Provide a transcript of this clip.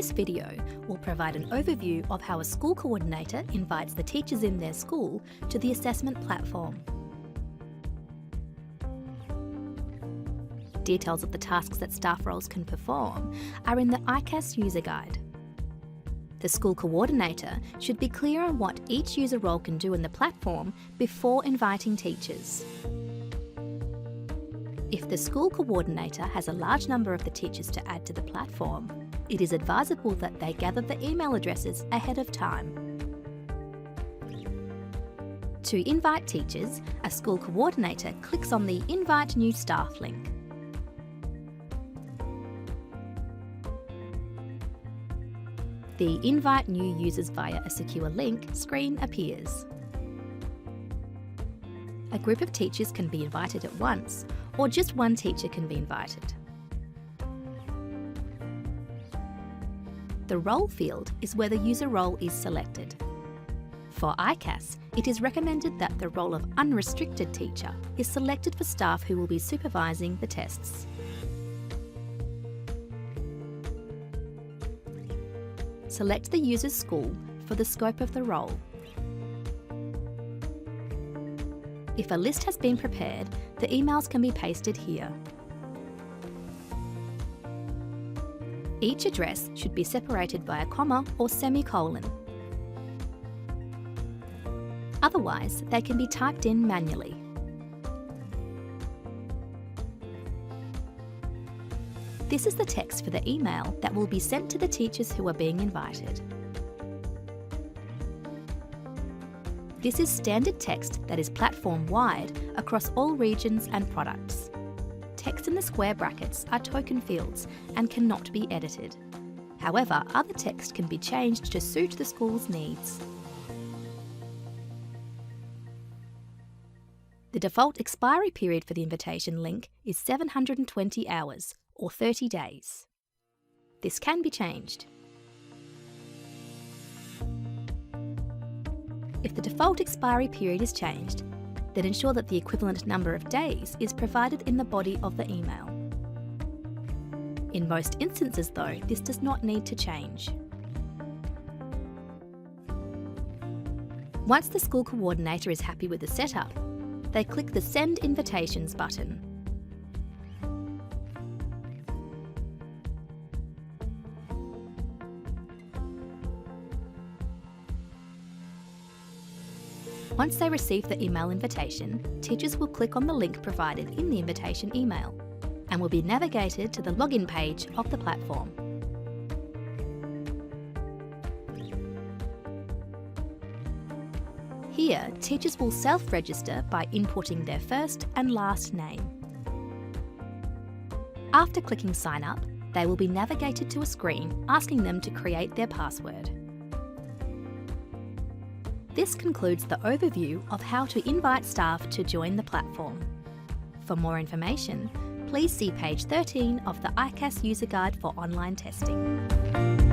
This video will provide an overview of how a school coordinator invites the teachers in their school to the assessment platform. Details of the tasks that staff roles can perform are in the ICAS user guide. The school coordinator should be clear on what each user role can do in the platform before inviting teachers. If the school coordinator has a large number of the teachers to add to the platform, it is advisable that they gather the email addresses ahead of time. To invite teachers, a school coordinator clicks on the Invite New Staff link. The Invite New Users via a secure link screen appears. A group of teachers can be invited at once, or just one teacher can be invited. The role field is where the user role is selected. For ICAS, it is recommended that the role of unrestricted teacher is selected for staff who will be supervising the tests. Select the user's school for the scope of the role. If a list has been prepared, the emails can be pasted here. Each address should be separated by a comma or semicolon. Otherwise, they can be typed in manually. This is the text for the email that will be sent to the teachers who are being invited. This is standard text that is platform-wide across all regions and products. Text in the square brackets are token fields and cannot be edited. However, other text can be changed to suit the school's needs. The default expiry period for the invitation link is 720 hours, or 30 days. This can be changed. If the default expiry period is changed, then ensure that the equivalent number of days is provided in the body of the email. In most instances though, this does not need to change. Once the school coordinator is happy with the setup, they click the Send Invitations button. Once they receive the email invitation, teachers will click on the link provided in the invitation email and will be navigated to the login page of the platform. Here, teachers will self-register by inputting their first and last name. After clicking Sign Up, they will be navigated to a screen asking them to create their password. This concludes the overview of how to invite staff to join the platform. For more information, please see page 13 of the ICAS User Guide for online testing.